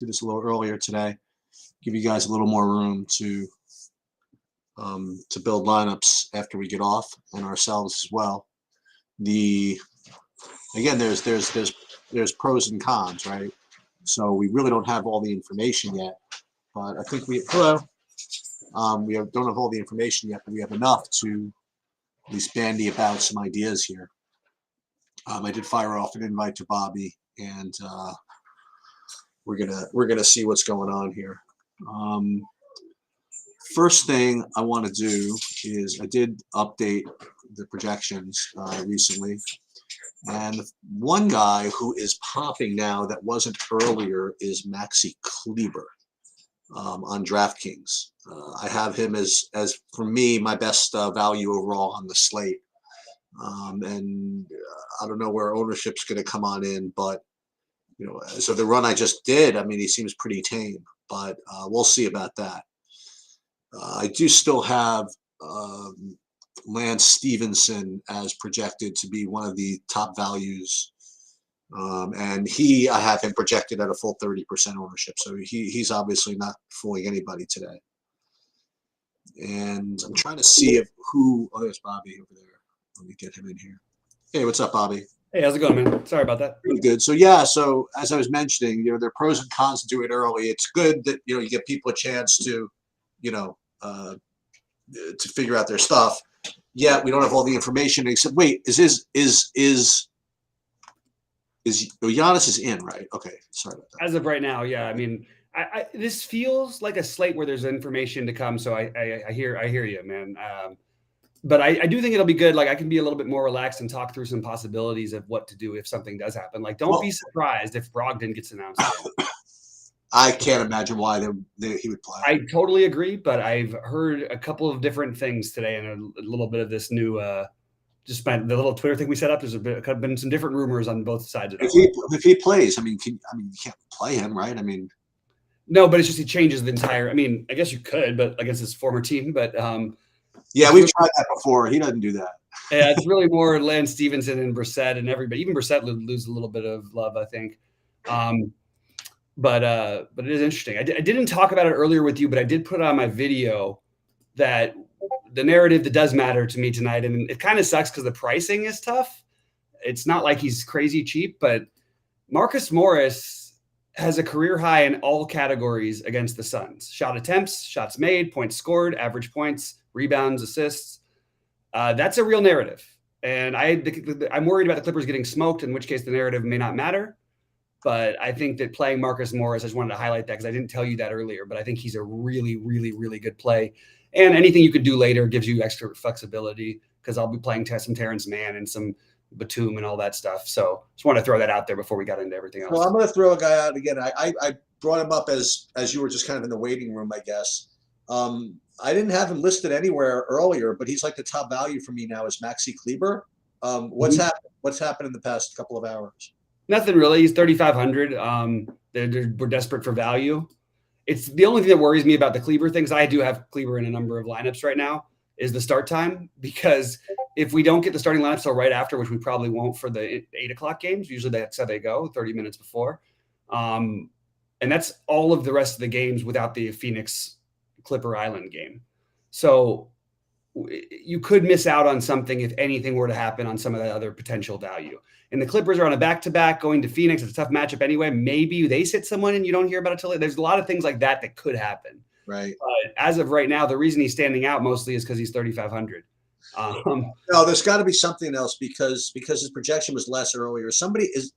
do this a little earlier today. Give you guys a little more room to build lineups after we get off, and ourselves as well. Again, there's pros and cons, right? So we really don't have all the information yet, but I think we don't have all the information yet, but we have enough to at least bandy about some ideas here. I did fire off an invite to Bobby, and we're gonna see what's going on here. First thing I want to do is I did update the projections recently, and one guy who is popping now that wasn't earlier is Maxi Kleber on DraftKings. I have him as for me my best value overall on the slate, and I don't know where ownership's going to come on in, but so the run I just did, I mean, he seems pretty tame, but we'll see about that. I do still have Lance Stevenson as projected to be one of the top values, and I have him projected at a full 30% ownership, so he's obviously not fooling anybody today. And I'm trying to see oh, there's Bobby over there. Let me get him in here. Hey, what's up, Bobby? Hey, how's it going, man? Sorry about that. Pretty good. So yeah, so as I was mentioning, there are pros and cons to do it early. It's good that you give people a chance to, to figure out their stuff. Yeah, we don't have all the information except wait, Giannis is in, right? Okay, sorry about that. As of right now, yeah. I mean, this feels like a slate where there's information to come. So I hear you, man. But I do think it'll be good. Like I can be a little bit more relaxed and talk through some possibilities of what to do if something does happen. Like don't be surprised if Brogdon gets announced. I can't imagine why he would play. I totally agree, but I've heard a couple of different things today and a little bit of this new just the little Twitter thing we set up. There's been some different rumors on both sides of it. If he plays, I mean, you can't play him, right? I mean, no, but it's just he changes the entire. I mean, I guess you could, but against his former team, but yeah, we've tried that before. He doesn't do that. Yeah, it's really more Lance Stevenson and Brissett and everybody. Even Brissett would lose a little bit of love, I think. But it is interesting. I didn't talk about it earlier with you, but I did put on my video that the narrative that does matter to me tonight, and it kind of sucks because the pricing is tough. It's not like he's crazy cheap, but Marcus Morris has a career high in all categories against the Suns. Shot attempts, shots made, points scored, average points, rebounds, assists. That's a real narrative. And I'm worried about the Clippers getting smoked, in which case the narrative may not matter. But I think that playing Marcus Morris, I just wanted to highlight that because I didn't tell you that earlier, but I think he's a really, really, really good play. And anything you could do later gives you extra flexibility because I'll be playing some Terrence Mann and some Batum and all that stuff. So just want to throw that out there before we got into everything else. Well, I'm going to throw a guy out again. I brought him up as you were just kind of in the waiting room, I guess. I didn't have him listed anywhere earlier, but he's like the top value for me now is Maxi Kleber. What's happened? What's happened in the past couple of hours? Nothing really. He's 3,500. We're desperate for value. It's the only thing that worries me about the Kleber things. I do have Kleber in a number of lineups right now is the start time, because if we don't get the starting lineup till right after, which we probably won't for the 8:00 games, usually that's how they go 30 minutes before. And that's all of the rest of the games without the Phoenix Clipper Island game. So you could miss out on something if anything were to happen on some of that other potential value. And the Clippers are on a back-to-back going to Phoenix. It's a tough matchup anyway. Maybe they sit someone and you don't hear about it till later. There's a lot of things like that could happen. Right. But as of right now, the reason he's standing out mostly is because he's 3,500. No, there's got to be something else because his projection was less earlier. Somebody is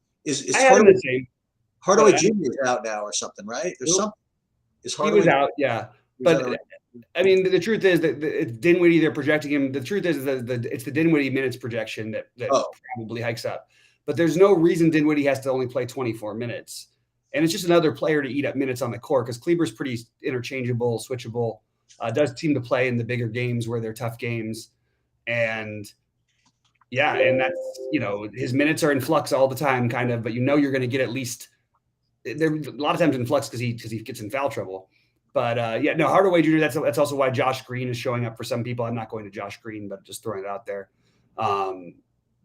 Hardaway Jr. is out now or something, right? There's something. He was out, yeah. But I mean, the truth is that it's Dinwiddie. They're projecting him. The truth is that it's the Dinwiddie minutes projection that probably hikes up. But there's no reason Dinwiddie has to only play 24 minutes. And it's just another player to eat up minutes on the court because Kleber's pretty interchangeable, switchable. Does seem to play in the bigger games where they're tough games. And yeah, and that's, his minutes are in flux all the time, kind of, but you're going to get at least they're a lot of times in flux because he gets in foul trouble. But Hardaway Jr. That's also why Josh Green is showing up for some people. I'm not going to Josh Green, but just throwing it out there,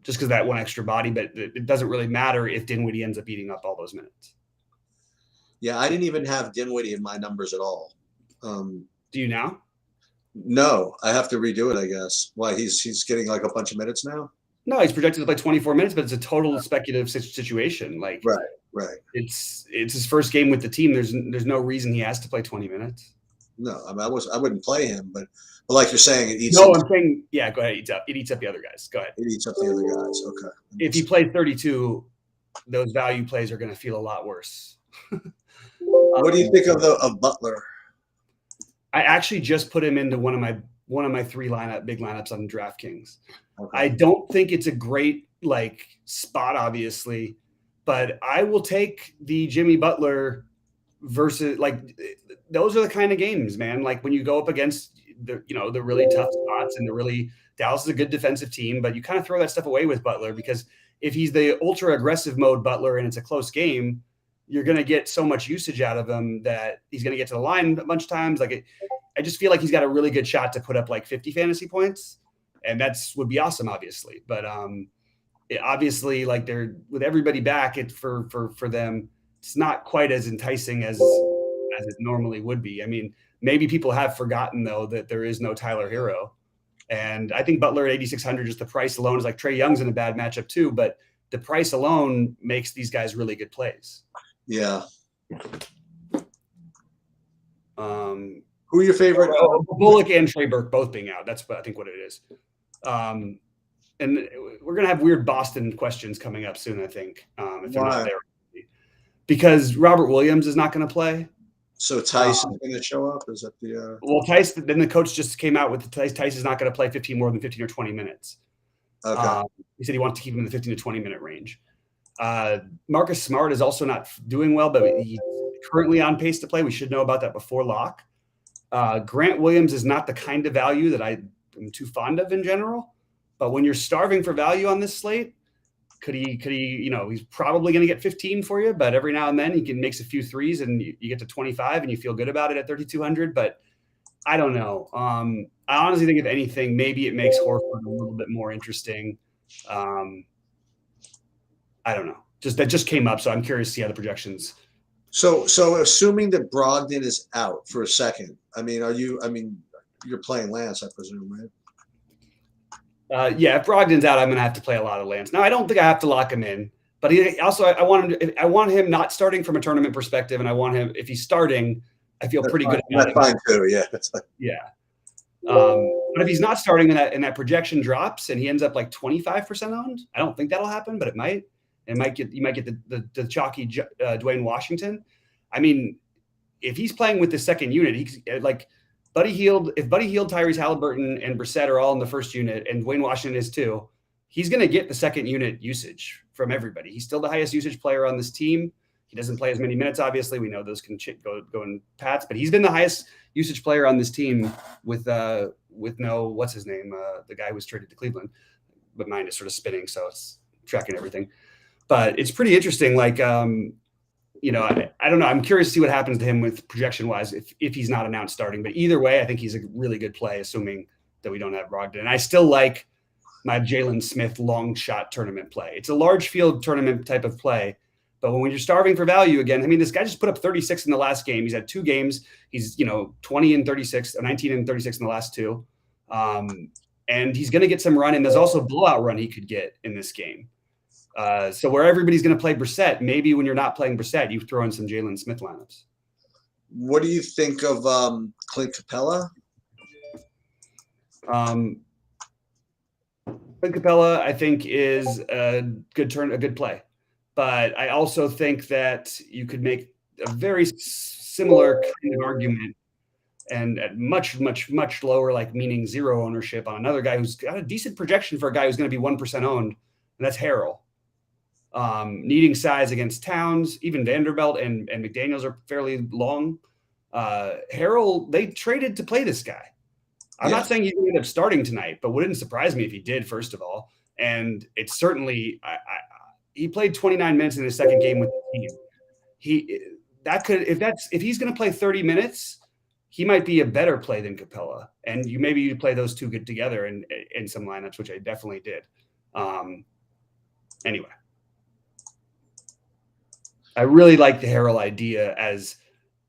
just because that one extra body. But it doesn't really matter if Dinwiddie ends up eating up all those minutes. Yeah, I didn't even have Dinwiddie in my numbers at all. Do you now? No, I have to redo it, I guess. Why, he's getting like a bunch of minutes now? No, he's projected to play 24 minutes, but it's a total speculative situation. Like Right. it's his first game with the team. There's no reason he has to play 20 minutes. No, I mean, I wouldn't play him, but like you're saying, it eats. No, I'm saying, yeah, go ahead. It eats up the other guys. Go ahead. It eats up the other guys. Okay. If he plays 32, those value plays are going to feel a lot worse. What do you think of Butler? I actually just put him into one of my three big lineups on DraftKings. Okay. I don't think it's a great spot, obviously, but I will take the Jimmy Butler versus those are the kind of games, man. Like when you go up against the really tough spots and Dallas is a good defensive team, but you kind of throw that stuff away with Butler because if he's the ultra aggressive mode Butler and it's a close game, you're going to get so much usage out of him that he's going to get to the line a bunch of times. I just feel like he's got a really good shot to put up 50 fantasy points, and would be awesome, obviously. But obviously, they're with everybody back, for them, it's not quite as enticing as it normally would be. I mean, maybe people have forgotten though that there is no Tyler Hero, and I think Butler at 8,600, just the price alone is Trae Young's in a bad matchup too, but the price alone makes these guys really good plays. Yeah. Who are your favorite? Bullock and Trey Burke both being out. That's I think what it is. And we're gonna have weird Boston questions coming up soon, I think. If they're not there, because Robert Williams is not going to play. So Tyson's going to show up? Is that the? Well, Tyson. Then the coach just came out with Tyson's not going to play more than 15 or 20 minutes. Okay. He said he wants to keep him in the 15 to 20 minute range. Marcus Smart is also not doing well, but he's currently on pace to play. We should know about that before lock. Grant Williams is not the kind of value that I am too fond of in general, but when you're starving for value on this slate, could he, he's probably going to get 15 for you, but every now and then he makes a few threes and you get to 25 and you feel good about it at 3,200, but I don't know. I honestly think if anything, maybe it makes Horford a little bit more interesting. I don't know. That just came up, so I'm curious to see how the projections. So assuming that Brogdon is out for a second, you're playing Lance, I presume, right? Yeah, if Brogdon's out, I'm going to have to play a lot of Lance. Now, I don't think I have to lock him in, but I want him not starting from a tournament perspective, and I want him, if he's starting, I feel pretty good about it. That's fine too, yeah. Yeah. But if he's not starting and that projection drops and he ends up 25% owned, I don't think that'll happen, but it might. You might get the chalky Dwayne Washington. I mean, if he's playing with the second unit, he's Buddy Hield. If Buddy Hield, Tyrese Halliburton, and Brissett are all in the first unit, and Dwayne Washington is too, he's going to get the second unit usage from everybody. He's still the highest usage player on this team. He doesn't play as many minutes, obviously. We know those can go in pats, but he's been the highest usage player on this team with no what's his name, the guy who was traded to Cleveland. But mine is sort of spinning, so it's tracking everything. But it's pretty interesting. I don't know. I'm curious to see what happens to him with projection wise if he's not announced starting. But either way, I think he's a really good play, assuming that we don't have Brogdon. And I still like my Jalen Smith long shot tournament play. It's a large field tournament type of play. But when you're starving for value again, this guy just put up 36 in the last game. He's had 2 games. He's 20 and 36, or 19 and 36 in the last 2. And he's going to get some run. And there's also a blowout run he could get in this game. So where everybody's going to play Brissett, maybe when you're not playing Brissett, you throw in some Jalen Smith lineups. What do you think of Clint Capella? Clint Capella, I think, is a good play. But I also think that you could make a very similar kind of argument and at much, much, much lower, meaning 0 ownership on another guy who's got a decent projection for a guy who's going to be 1% owned, and that's Harrell. Needing size against Towns, even Vanderbilt and McDaniels are fairly long. Harrell, they traded to play this guy. I'm not saying he's going to end up starting tonight, but wouldn't surprise me if he did, first of all. And it's certainly, he played 29 minutes in his second game with the team. If he's going to play 30 minutes, he might be a better play than Capella. And maybe you play those two good together in some lineups, which I definitely did. Anyway. I really like the Harrell idea as,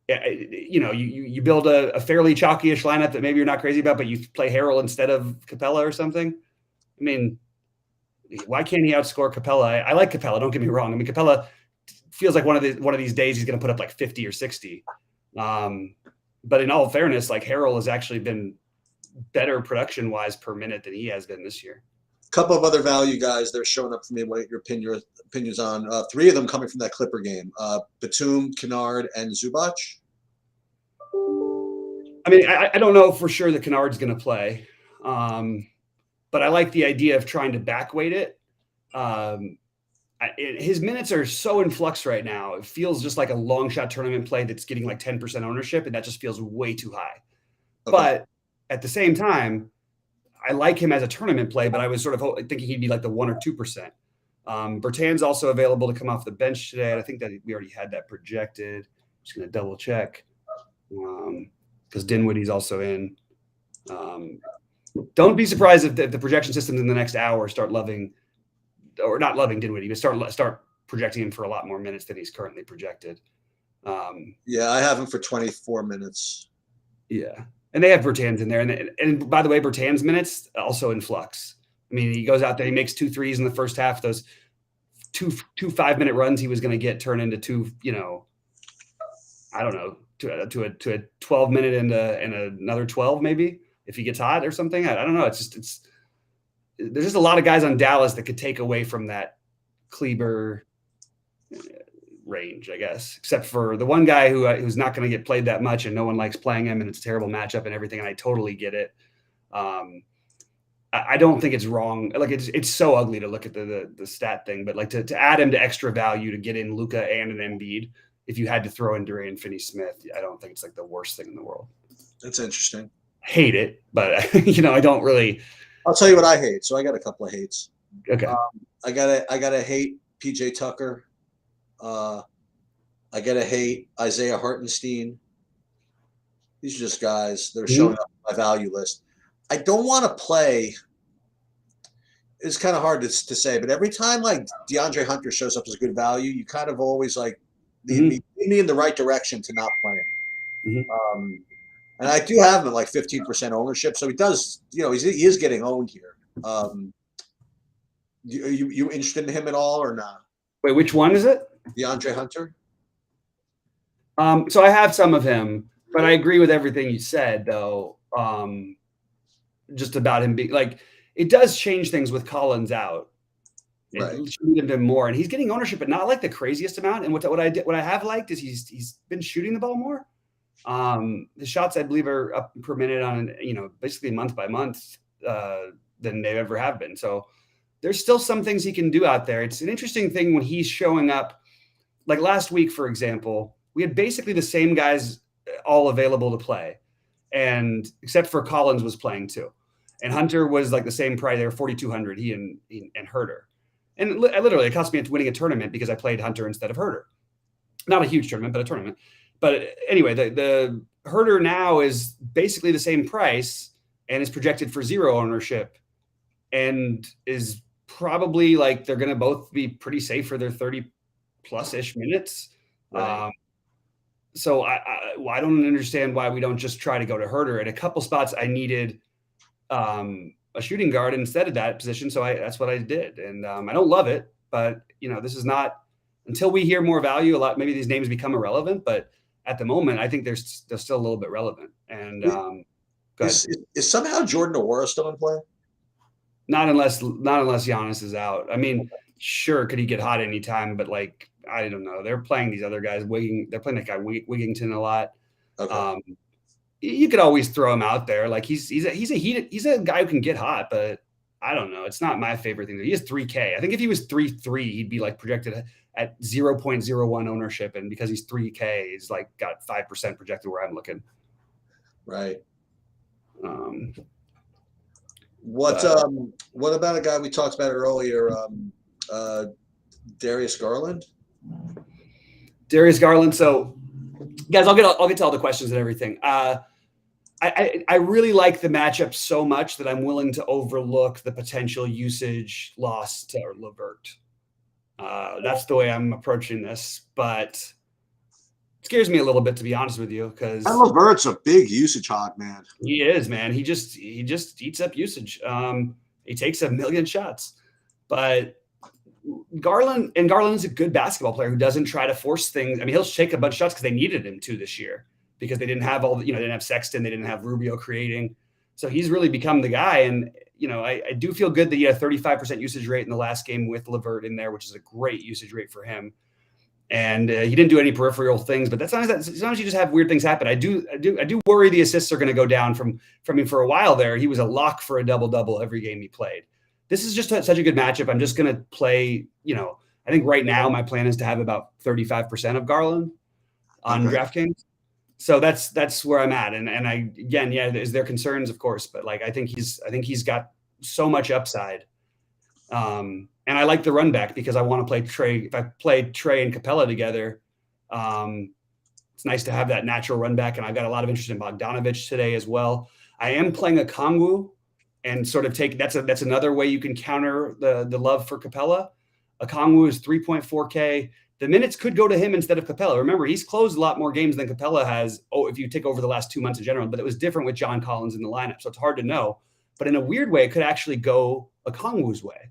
you build a fairly chalky-ish lineup that maybe you're not crazy about, but you play Harrell instead of Capella or something. I mean, why can't he outscore Capella? I like Capella. Don't get me wrong. I mean, Capella feels like one of these days he's going to put up like 50 or 60. But in all fairness, like Harrell has actually been better production-wise per minute than he has been this year. A couple of other value guys that are showing up for me. What your opinions on? Three of them coming from that Clipper game: Batum, Kennard, and Zubac. I mean, I don't know for sure that Kennard's going to play, but I like the idea of trying to backweight it. His minutes are so in flux right now. It feels just like a long shot tournament play that's getting like 10% ownership, and that just feels way too high. Okay. But at the same time, I like him as a tournament play, but I was sort of thinking he'd be like the 1 or 2%. Bertan's also available to come off the bench today. And I think that we already had that projected. I'm just going to double check because Dinwiddie's also in. Don't be surprised if the projection systems in the next hour start loving, or not loving Dinwiddie, but start projecting him for a lot more minutes than he's currently projected. Yeah, I have him for 24 minutes. Yeah. And they have Bertans in there. And by the way, Bertans minutes also in flux. I mean, he goes out there, he makes 2 threes in the first half. Those two 5-minute runs he was going to get turn into two, I don't know, to a 12-minute and another 12 maybe if he gets hot or something. I don't know. There's just a lot of guys on Dallas that could take away from that Kleber range, I guess, except for the one guy who's not going to get played that much and no one likes playing him and it's a terrible matchup and everything. And I totally get it. I don't think it's wrong. Like it's so ugly to look at the stat thing, but like to add him to extra value to get in Luka and an Embiid, if you had to throw in Dorian Finney-Smith, I don't think it's like the worst thing in the world. That's interesting. Hate it, but I don't really. I'll tell you what I hate. So I got a couple of hates. Okay. I gotta hate PJ Tucker. I gotta hate Isaiah Hartenstein. These are just guys that are showing up on my value list. I don't want to play. It's kind of hard to say, but every time like Deandre Hunter shows up as good value, you kind of always like lead me in the right direction to not play him. And I do have him at like 15% ownership, so he does. He is getting owned here. Are you interested in him at all or not? Wait, which one is it? DeAndre Hunter. So I have some of him, but I agree with everything you said, though. Just about him being like, it does change things with Collins out. Right. It should him more, and he's getting ownership, but not like the craziest amount. And what I have liked is he's been shooting the ball more. The shots I believe are up per minute on basically month by month than they ever have been. So there's still some things he can do out there. It's an interesting thing when he's showing up. Like last week, for example, we had basically the same guys all available to play, and except for Collins was playing too, and Hunter was like the same price. They were 4,200. He and Herter, and literally it cost me winning a tournament because I played Hunter instead of Herter. Not a huge tournament, but a tournament. But anyway, the Herter now is basically the same price and is projected for 0 ownership, and is probably like they're going to both be pretty safe for their 30+-ish minutes. Right. So I don't understand why we don't just try to go to Herter. At a couple spots, I needed a shooting guard instead of that position, so that's what I did. And I don't love it, but this is not until we hear more value. A lot, maybe these names become irrelevant, but at the moment, I think they're still a little bit relevant. And is somehow Jordan Nwora still in play? Not unless Giannis is out. I mean, sure, could he get hot anytime? But like, I don't know. They're playing these other guys. They're playing that guy Wigington a lot. Okay. You could always throw him out there. Like he's a guy who can get hot, but I don't know. It's not my favorite thing. He has 3K. I think if he was 3.3, he'd be like projected at 0.01 ownership, and because he's 3K, he's like got 5% projected where I'm looking. Right. What about a guy we talked about earlier, Darius Garland? Darius Garland. So, guys, I'll get to all the questions and everything. I really like the matchup so much that I'm willing to overlook the potential usage loss to LeVert. That's the way I'm approaching this, but it scares me a little bit, to be honest with you, because LeVert's a big usage hog, man. he is, man. He just eats up usage. He takes a million shots, but Garland is a good basketball player who doesn't try to force things. I mean, he'll take a bunch of shots because they needed him to this year because they didn't have they didn't have Sexton, they didn't have Rubio creating. So he's really become the guy. And, I do feel good that he had a 35% usage rate in the last game with LeVert in there, which is a great usage rate for him. And he didn't do any peripheral things, but as long as you just have weird things happen. I do worry the assists are going to go down from him for a while there. He was a lock for a double-double every game he played. This is just such a good matchup. I'm just going to play, I think right now my plan is to have about 35% of Garland on DraftKings. So that's where I'm at. And is there concerns, of course, but I think he's got so much upside. And I like the run back because I want to play Trey. If I play Trey and Capella together, it's nice to have that natural run back. And I've got a lot of interest in Bogdanovich today as well. I am playing a Okongwu and sort of that's another way you can counter the love for Capella. Okongwu is 3.4K. The minutes could go to him instead of Capella. Remember, he's closed a lot more games than Capella has. If you take over the last 2 months in general, but it was different with John Collins in the lineup. So it's hard to know, but in a weird way, it could actually go Okongwu's way.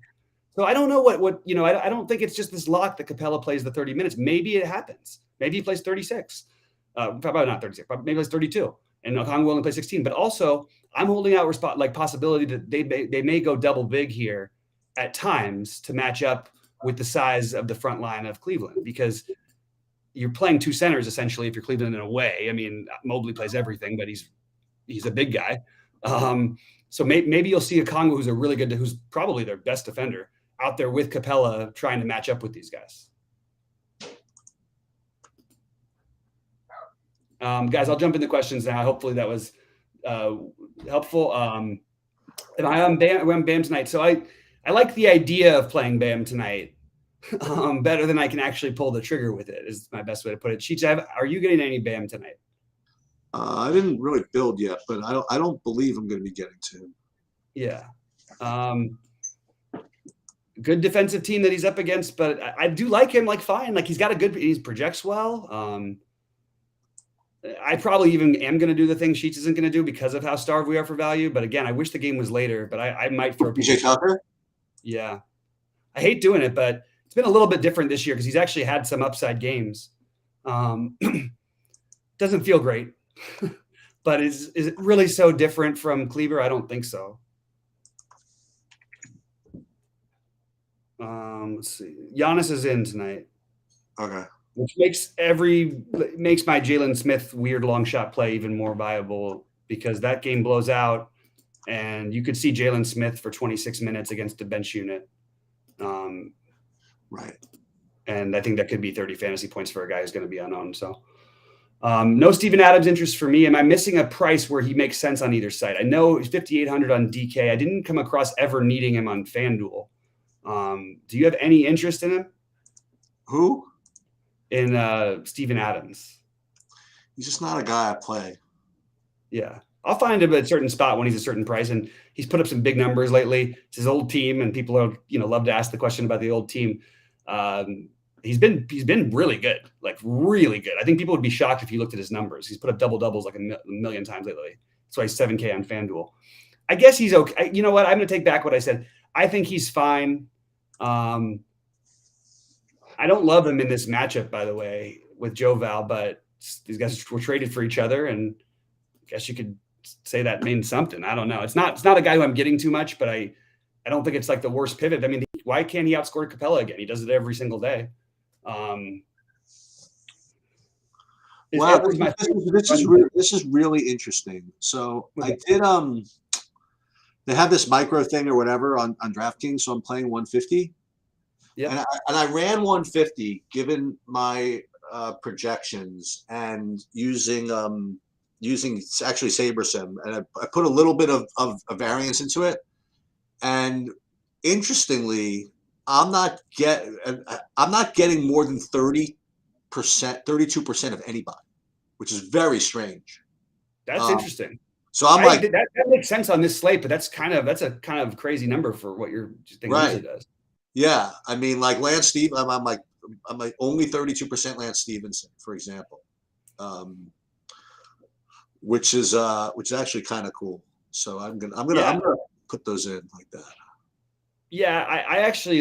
So I don't know I don't think it's just this lock that Capella plays the 30 minutes. Maybe it happens. Maybe he plays 36. Probably not 36, but maybe it's 32. And Okongwu only plays 16. But also, I'm holding out possibility that they may go double big here at times to match up with the size of the front line of Cleveland, because you're playing two centers essentially if you're Cleveland in a way. I mean, Mobley plays everything, but he's a big guy. So maybe you'll see Okongwu, who's probably their best defender, out there with Capella trying to match up with these guys. Guys, I'll jump into questions now. Hopefully that was helpful. And I'm Bam tonight. So I like the idea of playing Bam tonight better than I can actually pull the trigger with it, is my best way to put it. Cheech, are you getting any Bam tonight? I didn't really build yet, but I don't believe I'm going to be getting to him. Yeah. Good defensive team that he's up against, but I do like him fine. He projects well. I probably even am going to do the thing Sheets isn't going to do because of how starved we are for value. But again, I wish the game was later, but I might throw PJ Tucker? Yeah. I hate doing it, but it's been a little bit different this year because he's actually had some upside games. Doesn't feel great, but is it really so different from Kleber? I don't think so. Let's see. Giannis is in tonight. Okay. Which makes my Jalen Smith weird long shot play even more viable, because that game blows out and you could see Jalen Smith for 26 minutes against a bench unit. Right. And I think that could be 30 fantasy points for a guy who's going to be unowned. So no Steven Adams interest for me. Am I missing a price where he makes sense on either side? I know he's 5,800 on DK. I didn't come across ever needing him on FanDuel. Do you have any interest in him? Who? In Steven Adams. He's just not a guy I play. Yeah. I'll find him at a certain spot when he's a certain price, and he's put up some big numbers lately. It's his old team, and people are, love to ask the question about the old team. He's been really good, really good. I think people would be shocked if you looked at his numbers. He's put up double doubles a million times lately. That's why he's 7K on FanDuel. I guess he's okay. You know what? I'm going to take back what I said. I think he's fine. I don't love him in this matchup, by the way, with Joe Val, but these guys were traded for each other, and I guess you could say that means something. I don't know. It's not a guy who I'm getting too much, but I don't think it's the worst pivot. I mean, why can't he outscore Capella again? He does it every single day. This is really interesting. So I did they have this micro thing or whatever on DraftKings, so I'm playing 150. Yeah. And I ran 150 given my projections and using actually SaberSim, and I put a little bit of variance into it. And interestingly, I'm not getting more than 30%, 32% of anybody, which is very strange. That's interesting. So I'm that makes sense on this slate, but that's a kind of crazy number for what you're thinking right. it does. Yeah, I mean, like Lance Stevens, I'm like only 32% Lance Stevenson, for example, um, which is actually kind of cool. So Yeah. I'm gonna put those in like that. Yeah, I actually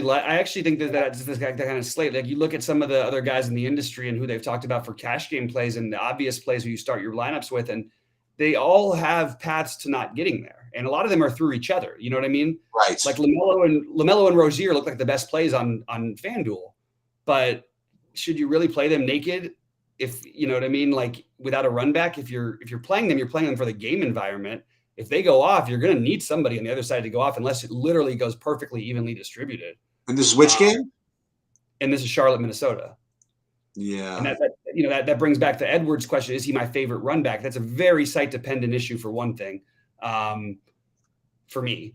think that that's this guy, that kind of slate. Like you look at some of the other guys in the industry and who they've talked about for cash game plays and the obvious plays who you start your lineups with, and they all have paths to not getting there, and a lot of them are through each other. You know what I mean? Right. Like Lamelo and Rozier look like the best plays on FanDuel, but should you really play them naked? If you know what I mean, like without a run back, if you're playing them, you're playing them for the game environment. If they go off, you're going to need somebody on the other side to go off unless it literally goes perfectly evenly distributed. And this is which game? And this is Charlotte, Minnesota. Yeah. And that brings back the Edwards question. Is he my favorite run back? That's a very site dependent issue for one thing. For me,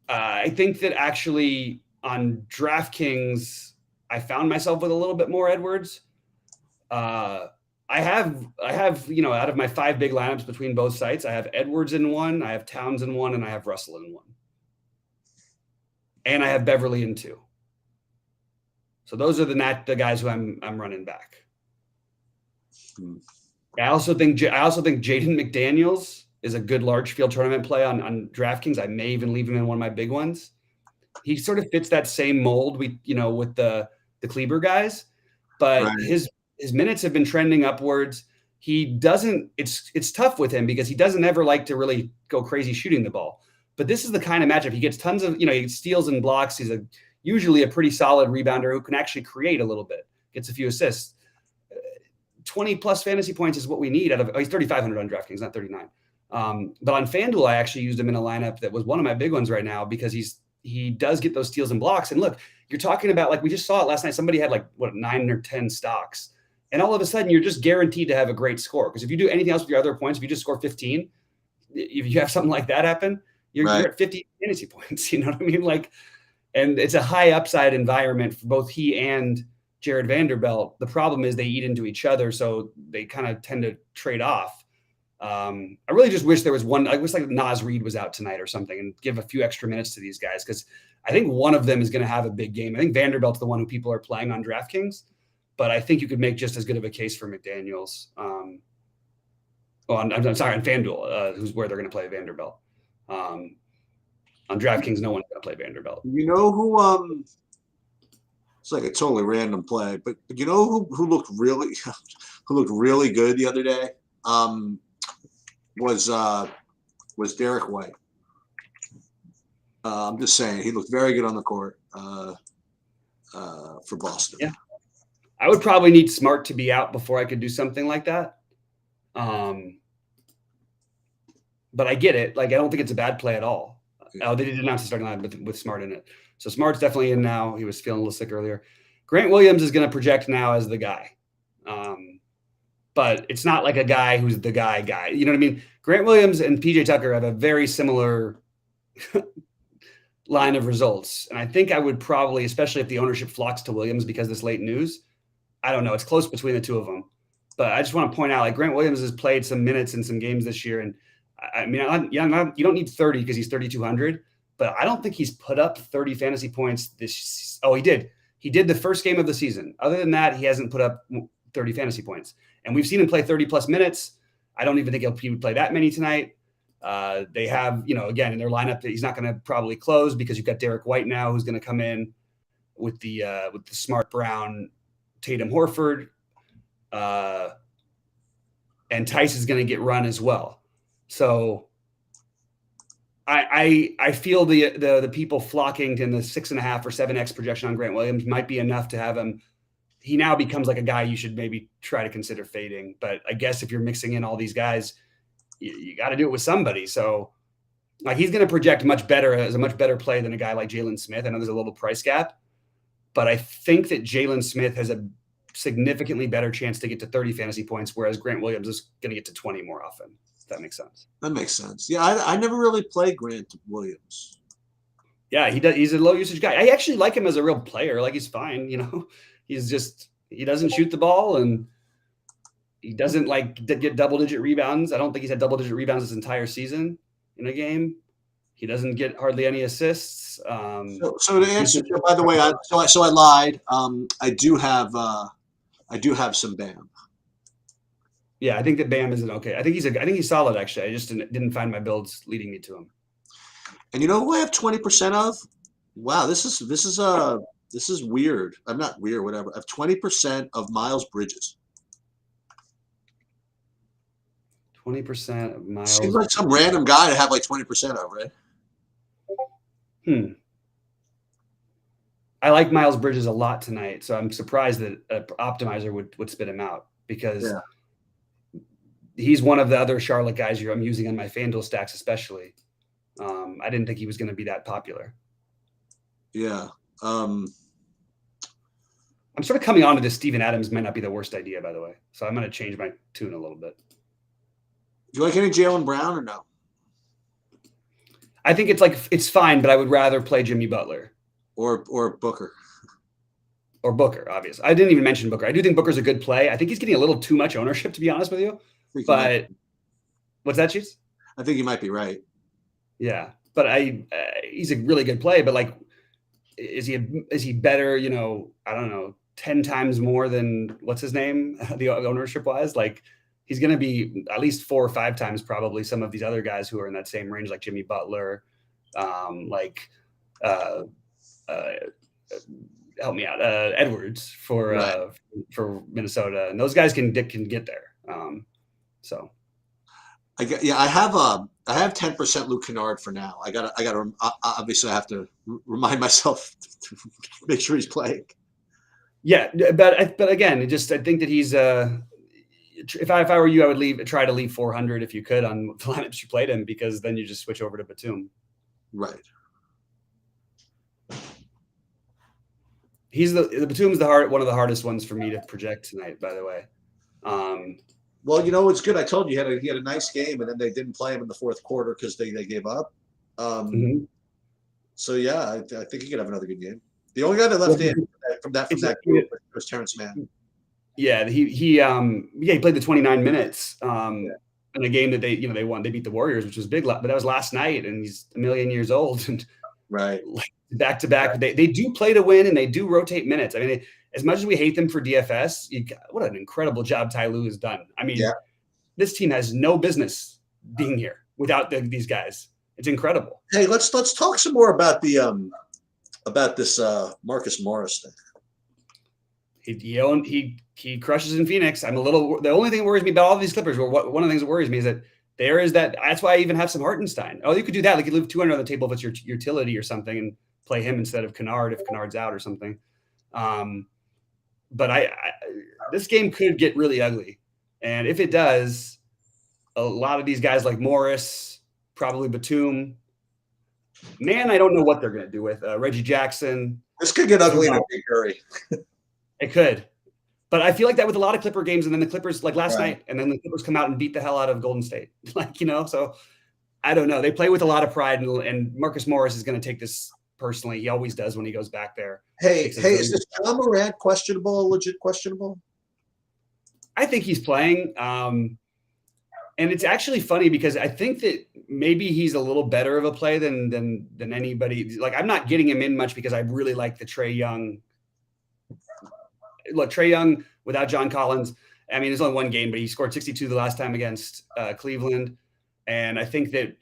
I think that actually on DraftKings, I found myself with a little bit more Edwards. I have, out of my 5 big lineups between both sites, I have Edwards in one, I have Towns in one, and I have Russell in one. And I have Beverly in 2. So those are the guys who I'm running back. I also think Jayden McDaniels is a good large field tournament play on DraftKings. I may even leave him in one of my big ones. He sort of fits that same mold with the Kleber guys, but Right. his minutes have been trending upwards. He doesn't. It's tough with him because he doesn't ever like to really go crazy shooting the ball. But this is the kind of matchup he gets tons of. He steals and blocks. He's usually a pretty solid rebounder who can actually create a little bit. Gets a few assists. 20 plus fantasy points is what we need out of. He's 3,500 on DraftKings, not 39. But on FanDuel, I actually used him in a lineup that was one of my big ones right now because he does get those steals and blocks. And look, you're talking about, like we just saw it last night. Somebody had 9 or 10 stocks. And all of a sudden, you're just guaranteed to have a great score. Because if you do anything else with your other points, if you just score 15, if you have something like that happen, you're at 50 fantasy points. You know what I mean? And it's a high upside environment for both he and Jared Vanderbilt. The problem is they eat into each other, so they kind of tend to trade off. I really just wish there was one. I wish Naz Reid was out tonight or something and give a few extra minutes to these guys because I think one of them is going to have a big game. I think Vanderbilt's the one who people are playing on DraftKings. But I think you could make just as good of a case for McDaniels. I'm sorry, on FanDuel, who's where they're going to play Vanderbilt. On DraftKings, no one's going to play Vanderbilt. You know who? It's like a totally random play, but you know who looked really good the other day? Was Derek White. I'm just saying he looked very good on the court for Boston. Yeah. I would probably need Smart to be out before I could do something like that. But I get it. I don't think it's a bad play at all. Yeah. Oh, they did announce the starting line with Smart in it. So Smart's definitely in now. He was feeling a little sick earlier. Grant Williams is going to project now as the guy. But it's not like a guy who's the guy. You know what I mean? Grant Williams and PJ Tucker have a very similar line of results. And I think I would probably, especially if the ownership flocks to Williams because of this late news, I don't know. It's close between the two of them. But I just want to point out, Grant Williams has played some minutes in some games this year. And I mean, you don't need 30 because he's 3,200. But I don't think he's put up 30 fantasy points this. Oh, he did. He did the first game of the season. Other than that, he hasn't put up 30 fantasy points. And we've seen him play 30 plus minutes. I don't even think he would play that many tonight. They have, again, in their lineup that he's not going to probably close because you've got Derek White now who's going to come in with the Smart, Brown, Tatum, Horford, and Tice is going to get run as well. So I feel the people flocking to the 6.5 or 7x projection on Grant Williams might be enough to have him. He now becomes like a guy you should maybe try to consider fading. But I guess if you're mixing in all these guys, you got to do it with somebody. So he's going to project much better as a much better play than a guy like Jalen Smith. I know there's a little price gap, but I think that Jalen Smith has a significantly better chance to get to 30 fantasy points, whereas Grant Williams is going to get to 20 more often. If that makes sense. That makes sense. Yeah, I never really played Grant Williams. Yeah, he does. He's a low usage guy. I actually like him as a real player. He's fine. He doesn't shoot the ball and he doesn't get double digit rebounds. I don't think he's had double digit rebounds this entire season in a game. Yeah. He doesn't get hardly any assists. So to answer, by the way, I lied. I do have some Bam. Yeah, I think that Bam isn't okay. I think he's solid actually. I just didn't find my builds leading me to him. And you know who I have 20% of? Wow, this is weird. I'm not weird, whatever. I have 20% of Miles Bridges. 20% of Miles. Seems like some random guy to have like 20% of, right? I like Miles Bridges a lot tonight, so I'm surprised that an optimizer would spit him out because he's one of the other Charlotte guys I'm using on my Fanduel stacks, especially. I didn't think he was going to be that popular. Yeah. I'm sort of coming on to this. Steven Adams might not be the worst idea, by the way. So I'm going to change my tune a little bit. Do you like any Jaylen Brown or no? I think it's fine, but I would rather play Jimmy Butler. Or Booker. Or Booker, obviously. I didn't even mention Booker. I do think Booker's a good play. I think he's getting a little too much ownership, to be honest with you. But what's that, Chiefs? I think you might be right. Yeah, but he's a really good play. But like, is he better? You know, I don't know, 10 times more than what's his name? The ownership wise, like he's going to be at least 4 or 5 times probably some of these other guys who are in that same range, like Jimmy Butler, help me out, Edwards for Minnesota, and those guys can get there. I have 10% Luke Kennard for now. I gotta obviously I have to remind myself to make sure he's playing. Yeah, but again, I think that he's if I were you, I would try to leave 400 if you could on the lineups you played him, because then you just switch over to Batum. Right. Batum's one of the hardest ones for me to project tonight, by the way. Well, you know, it's good. I told you he had a nice game, and then they didn't play him in the fourth quarter because they gave up. So yeah, I think he could have another good game. The only guy that left in from that group was Terrence Mann. Yeah, he played the 29 minutes in a game that they won. They beat the Warriors, which was big, but that was last night, and he's a million years old. And right, back to back, they do play to win, and they do rotate minutes. I mean, as much as we hate them for DFS, what an incredible job Ty Lue has done. I mean, this team has no business being here without these guys. It's incredible. Hey, let's talk some more about this Marcus Morris thing. He crushes in Phoenix. The only thing that worries me about all of these Clippers, one of the things that worries me is that that's why I even have some Hartenstein. Oh, you could do that. Like you leave 200 on the table if it's your utility or something, and play him instead of Kennard if Kennard's out or something. But this game could get really ugly. And if it does, a lot of these guys like Morris, probably Batum, man, I don't know what they're going to do with Reggie Jackson. This could get ugly in a big hurry. It could. But I feel like that with a lot of Clipper games, and then the Clippers, like last night, and then the Clippers come out and beat the hell out of Golden State. So I don't know. They play with a lot of pride, and Marcus Morris is going to take this personally. He always does when he goes back there. Hey, is this John Morant questionable, legit questionable? I think he's playing. And it's actually funny because I think that maybe he's a little better of a play than anybody. Like, I'm not getting him in much because I really like the Trae Young. Look, Trae Young without John Collins. I mean, there's only one game, but he scored 62 the last time against Cleveland. And I think that,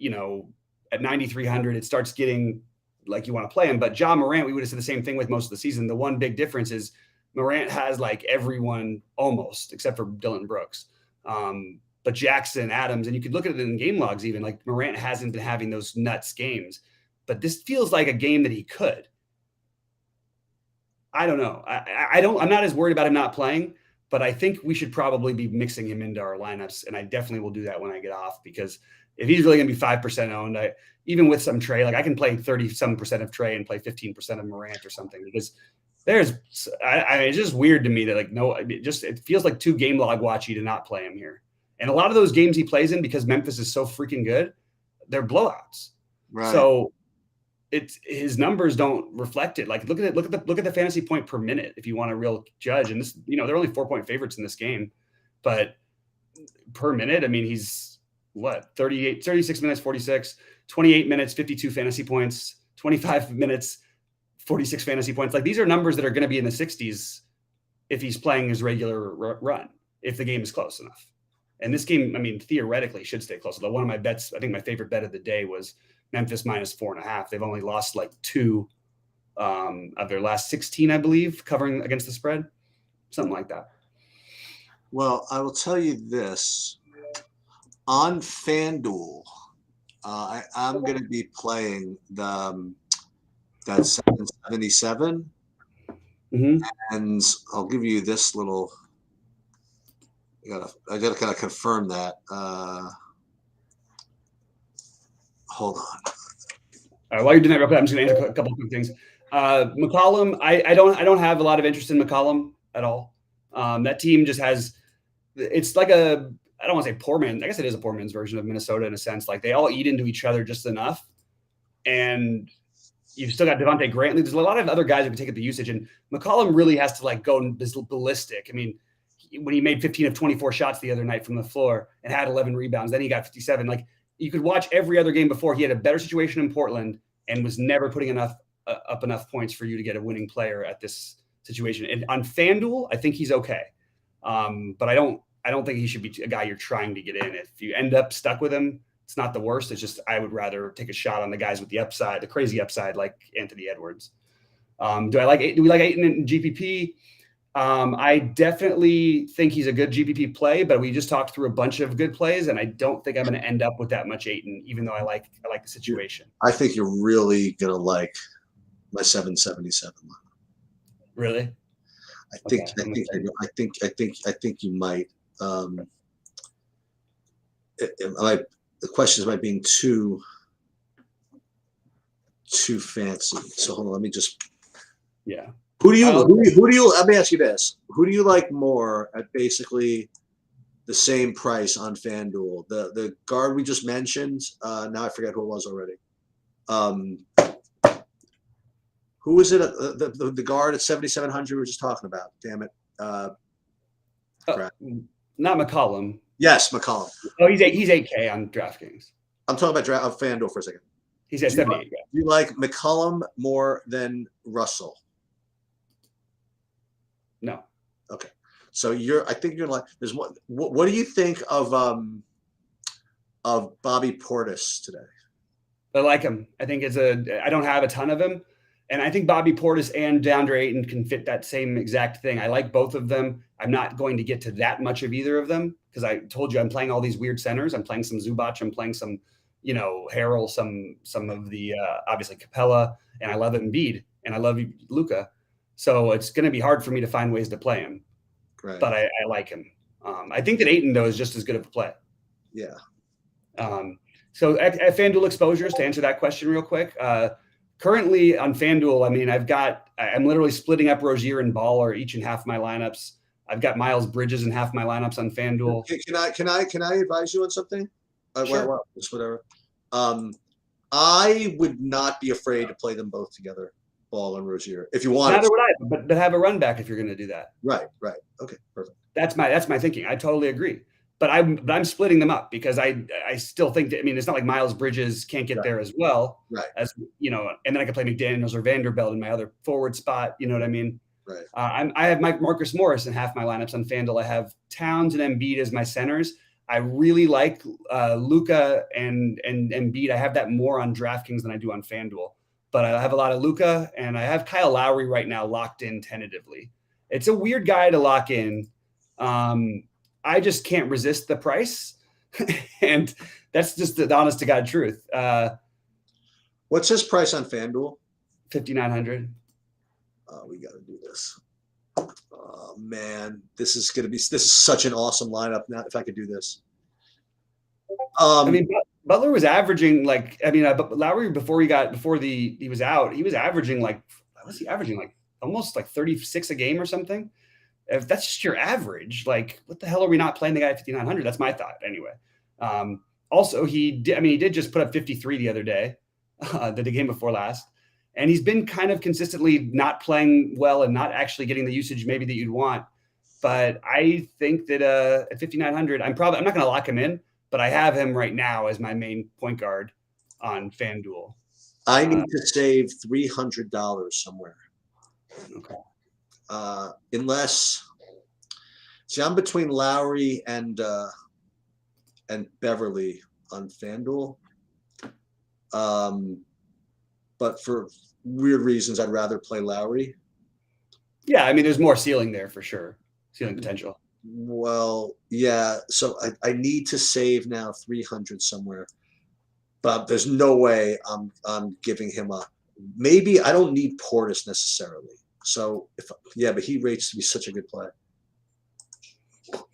at 9,300, it starts getting like you want to play him. But John Morant, we would have said the same thing with most of the season. The one big difference is Morant has like everyone almost, except for Dylan Brooks. But Jackson, Adams, and you could look at it in game logs even, like Morant hasn't been having those nuts games. But this feels like a game that he could. I don't know. I'm not as worried about him not playing, but I think we should probably be mixing him into our lineups. And I definitely will do that when I get off, because if he's really going to be 5% owned, even with some Trae, like I can play 30% of Trae and play 15% of Morant or something, because it's just weird to me that it feels like too game log watchy to not play him here. And a lot of those games he plays in, because Memphis is so freaking good, they're blowouts. Right. So his numbers don't reflect it. Like look at the fantasy point per minute if you want a real judge. And this, they're only 4-point favorites in this game, but per minute, I mean, he's 36 minutes, 46. 28 minutes, 52 fantasy points, 25 minutes, 46 fantasy points. Like, these are numbers that are going to be in the 60s if he's playing his regular run, if the game is close enough. And this game, I mean, theoretically should stay close. Although one of my bets, I think my favorite bet of the day was Memphis minus 4.5. They've only lost like 2 of their last 16, I believe, covering against the spread, something like that. Well, I will tell you this. On FanDuel, I'm going to be playing that 777, and I'll give you this little. I gotta kind of confirm that. Hold on. All right, while you're doing that, real quick, I'm just going to answer a couple of quick things. McCollum, I don't have a lot of interest in McCollum at all. That team just has. It's like a. I don't want to say poor man. I guess it is a poor man's version of Minnesota in a sense. Like, they all eat into each other just enough. And you've still got Devontae Grantley. There's a lot of other guys who can take up the usage. And McCollum really has to like go ballistic. I mean, when he made 15 of 24 shots the other night from the floor and had 11 rebounds, then he got 57. Like, you could watch every other game before. He had a better situation in Portland and was never putting up enough points for you to get a winning player at this situation. And on FanDuel, I think he's okay. But I don't think he should be a guy you're trying to get in. If you end up stuck with him, it's not the worst. It's just, I would rather take a shot on the guys with the upside, the crazy upside, like Anthony Edwards. Do we like Ayton in GPP? I definitely think he's a good GPP play, but we just talked through a bunch of good plays, and I don't think I'm going to end up with that much Ayton, even though I like the situation. I think you're really going to like my 777 line. Really? I think you might. The question is, am I being too fancy? So hold on, let me just. Yeah. Who do you? Let me ask you this: who do you like more at basically the same price on FanDuel? The guard we just mentioned. Now I forget who it was already. Who was it? The guard at 7,700 we were just talking about. Damn it. Not McCollum. Yes, McCollum. Oh, he's 8K on DraftKings. I'm talking about FanDuel for a second. He's at 78. You like McCollum more than Russell? No. Okay. So I think you're like. There's one. What do you think of Bobby Portis today? I like him. I think I don't have a ton of him. And I think Bobby Portis and DeAndre Ayton can fit that same exact thing. I like both of them. I'm not going to get to that much of either of them because I told you I'm playing all these weird centers. I'm playing some Zubac. I'm playing some, Harrell, some of the obviously Capella, and I love Embiid and I love Luka. So it's going to be hard for me to find ways to play him. Right. But I like him. I think that Ayton, though, is just as good of a play. Yeah. So at FanDuel exposures, to answer that question real quick, currently on FanDuel, I mean, I'm literally splitting up Rozier and Baller each in half my lineups. I've got Miles Bridges in half my lineups on FanDuel. Can I advise you on something? Sure. Just whatever. I would not be afraid to play them both together, Ball and Rozier, if you want. Neither would I, but have a run back if you're going to do that. Right. Okay, perfect. That's my thinking. I totally agree. But I'm splitting them up because I still think that, I mean, it's not like Miles Bridges can't get there as well. Right. As and then I can play McDaniels or Vanderbilt in my other forward spot. You know what I mean? Right. I have Marcus Morris in half my lineups on FanDuel. I have Towns and Embiid as my centers. I really like Luka and Embiid. I have that more on DraftKings than I do on FanDuel. But I have a lot of Luka, and I have Kyle Lowry right now locked in tentatively. It's a weird guy to lock in. I just can't resist the price. And that's just the honest to God truth. What's his price on FanDuel? 5,900. We got to do this. Oh man, this is such an awesome lineup. Now, if I could do this. I mean, Butler was averaging Lowry before he was out, he was averaging almost 36 a game or something. If that's just your average, like, what the hell are we not playing the guy at 5,900? That's my thought anyway. Also, he did just put up 53 the other day, the game before last. And he's been kind of consistently not playing well and not actually getting the usage maybe that you'd want. But I think that at 5,900, I'm not going to lock him in, but I have him right now as my main point guard. on FanDuel. I need to save $300 somewhere. Okay. Unless, see, I'm between Lowry and Beverly on FanDuel. But for weird reasons, I'd rather play Lowry. Yeah, I mean, there's more ceiling there for sure. Ceiling potential. Well, yeah. So I need to save now 300 somewhere. But there's no way I'm giving him a maybe. I don't need Portis necessarily. So but he rates to be such a good play.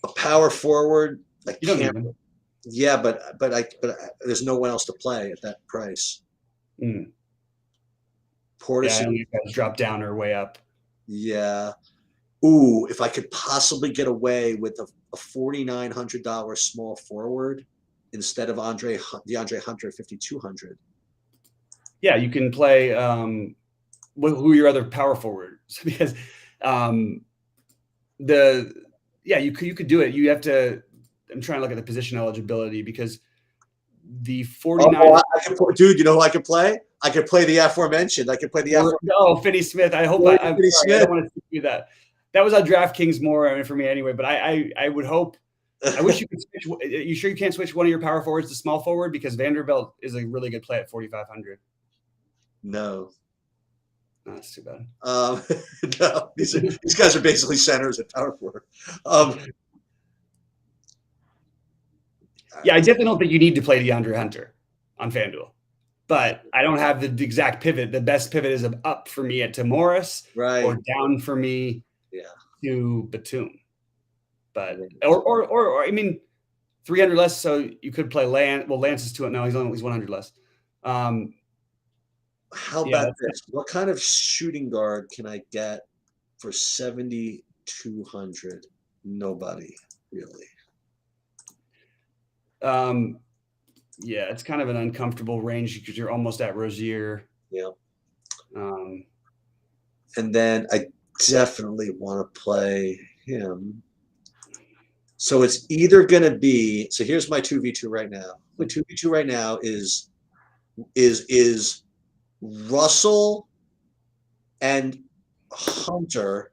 A power forward, I You don't can't. need him. Yeah, but there's no one else to play at that price. Portis. Yeah, you guys drop down or way up. Yeah. Ooh, if I could possibly get away with a $4,900 small forward instead of DeAndre Hunter at $5,200. Yeah, you can play. Who are your other power forwards? Because you could do it. You have to. I'm trying to look at the position eligibility because the 49. Dude, you know who I could play? I could play the aforementioned. I could play the No, Finney Smith. I hope I don't want to do that. That was on DraftKings more for me anyway. But I would hope. I wish you could switch. You sure you can't switch one of your power forwards to small forward because Vanderbilt is a really good play at 4,500. No. Oh, that's too bad. No, these guys are basically centers at power forward. Yeah, I definitely don't think you need to play DeAndre Hunter on FanDuel, but I don't have the exact pivot. The best pivot is up for me to Morris, right, or down for me, to Batum. But or I mean, 300 less. So you could play Lance. Well, Lance is 200. No, he's 100 less. How about this? What kind of shooting guard can I get for 7,200? Nobody really. Yeah, it's kind of an uncomfortable range because you're almost at Rozier. Yeah. And then I definitely want to play him. So it's either going to be. So here's my 2v2 right now. My 2v2 right now is Russell and Hunter.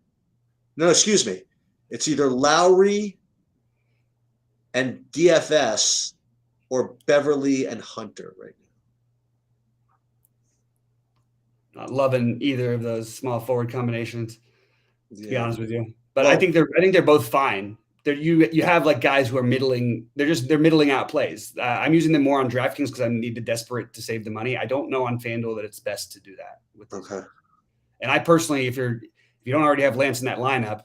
No, excuse me. It's either Lowry and DFS or Beverly and Hunter right now. Not loving either of those small forward combinations, to be honest with you. But Well, I think they're both fine. You have like guys who are middling. They're middling out plays. I'm using them more on DraftKings because I need desperate to save the money. I don't know on FanDuel that it's best to do that. Okay. And I personally, if you don't already have Lance in that lineup,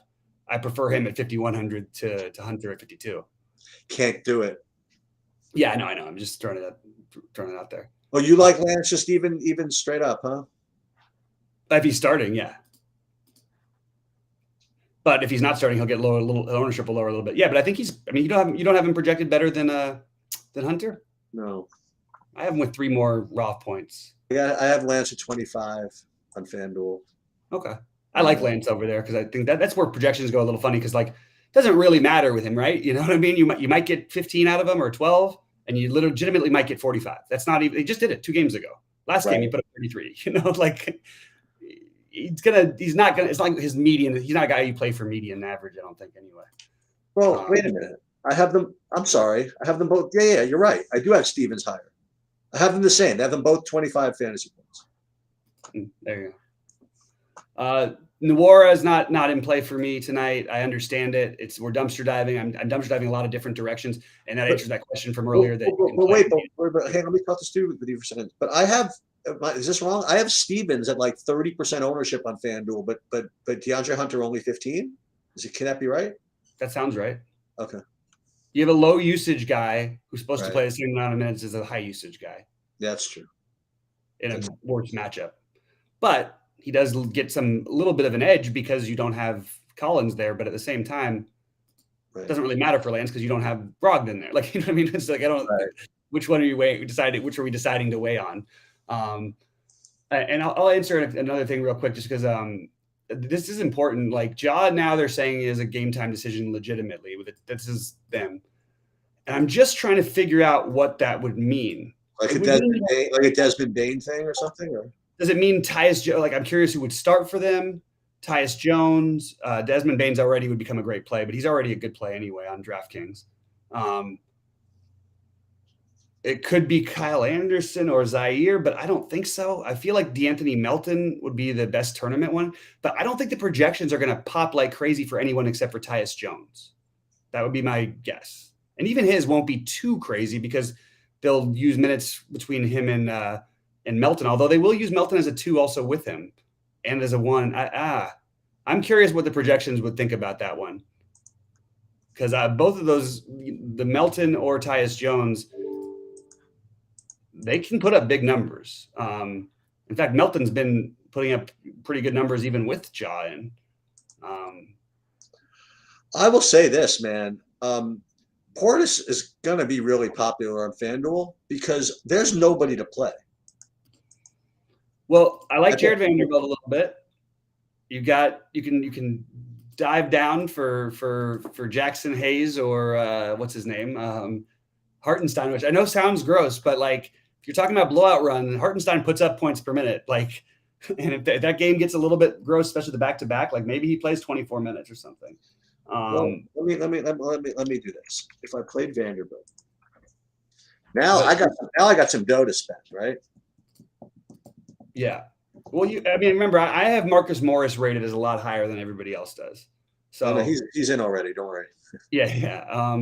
I prefer him at 5,100 to Hunter at 52. Can't do it. Yeah, I know. I'm just throwing it out there. Oh, you like Lance just even straight up, huh? If he's starting, yeah. But if he's not starting, he'll get lower. Ownership will lower a little bit. Yeah, but I think he's. I mean, you don't have him projected better than Hunter. No, I have him with 3 more Roth points. Yeah, I have Lance at 25 on FanDuel. Okay, I like Lance over there because I think that's where projections go a little funny because like it doesn't really matter with him, right? You know what I mean? You might get 15 out of him or 12, and you legitimately might get 45. That's not even. He just did it 2 games ago. Last game he put up 33. You know, like. He's not gonna. It's like his median. He's not a guy you play for median average. I don't think anyway. Well, wait a minute. I have them. I'm sorry. I have them both. Yeah, you're right. I do have Stevens higher. I have them the same. I have them both 25 fantasy points. There you go. Nwora is not in play for me tonight. I understand it. We're dumpster diving. I'm dumpster diving a lot of different directions, and that answers that question from earlier. But hey, let me talk this through with you for a second. But I have. Is this wrong? I have Stevens at like 30% ownership on FanDuel, but DeAndre Hunter only 15. Can that be right? That sounds right. Okay. You have a low usage guy who's supposed to play the same amount of minutes as a high usage guy. That's true. In a worse matchup, but he does get a little bit of an edge because you don't have Collins there. But at the same time, it doesn't really matter for Lance because you don't have Brogdon there. Like, you know what I mean? It's like I don't. Right. Which one are you deciding? Which are we deciding to weigh on? And I'll answer another thing real quick, just because this is important. Like Ja, now they're saying is a game time decision legitimately. This is them, and I'm just trying to figure out what that would mean. Like It would mean, A Desmond Bain thing or something? Or? does it mean like, I'm curious who would start for them? Tyus Jones, Desmond Baines already would become a great play, but he's already a good play anyway on DraftKings. It could be Kyle Anderson or Zaire, but I don't think so. I feel like DeAnthony Melton would be the best tournament one, but I don't think the projections are going to pop like crazy for anyone except for Tyus Jones. That would be my guess. And even his won't be too crazy because they'll use minutes between him and Melton, although they will use Melton as a 2 also with him and as a 1. I'm curious what the projections would think about that one. Because both of those, the Melton or Tyus Jones, they can put up big numbers. In fact, Melton's been putting up pretty good numbers even with Ja in. I will say this, man. Portis is going to be really popular on FanDuel because there's nobody to play. Well, I like Jared Vanderbilt a little bit. You can dive down for Jackson Hayes or what's his name, Hartenstein, which I know sounds gross, but like if you're talking about blowout run, Hartenstein puts up points per minute. Like, and if that game gets a little bit gross, especially the back-to-back, like maybe he plays 24 minutes or something. Well, let me do this. If I played Vanderbilt, now I got some dough to spend, right? Yeah. Well, remember, I have Marcus Morris rated as a lot higher than everybody else does. So no, he's in already. Don't worry. Yeah.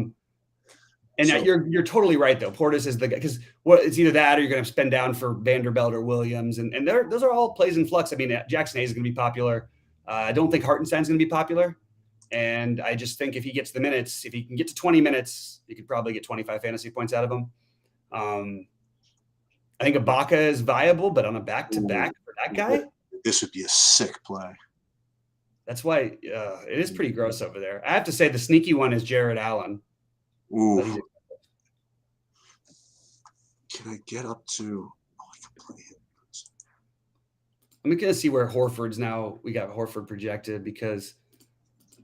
And so, you're totally right though. Portis is the guy because it's either that or you're going to spend down for Vanderbilt or Williams, and those are all plays in flux. I mean, Jackson Hayes is going to be popular. I don't think Hartenstein's going to be popular, and I just think if he gets the minutes, if he can get to 20 minutes, you could probably get 25 fantasy points out of him. I think Ibaka is viable, but on a back-to-back for that guy, this would be a sick play. That's why it is pretty gross over there. I have to say the sneaky one is Jared Allen. Ooh. Can I get up to? Oh, I can play him. I'm going to see where Horford's now. We got Horford projected because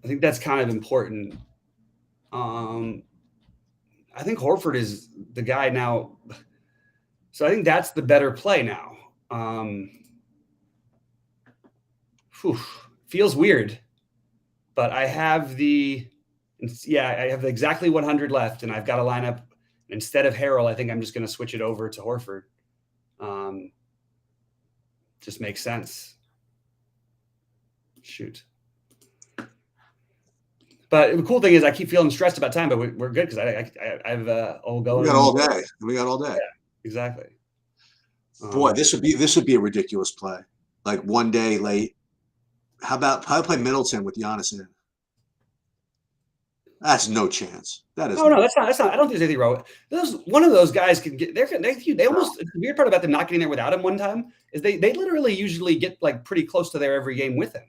I think that's kind of important. I think Horford is the guy now. So I think that's the better play now. Feels weird, but I have I have exactly 100 left, and I've got a lineup. Instead of Harrell, I think I'm just going to switch it over to Horford. Just makes sense. Shoot. But the cool thing is I keep feeling stressed about time, but we're good because I've all going. We got all day. Yeah, exactly. Boy, this would be a ridiculous play. Like one day late. How about play Middleton with Giannis in? That's no chance. That is no, that's not. I don't think there's anything wrong with one of those guys can get. They almost. The weird part about them not getting there without him one time is they literally usually get like pretty close to there every game with him.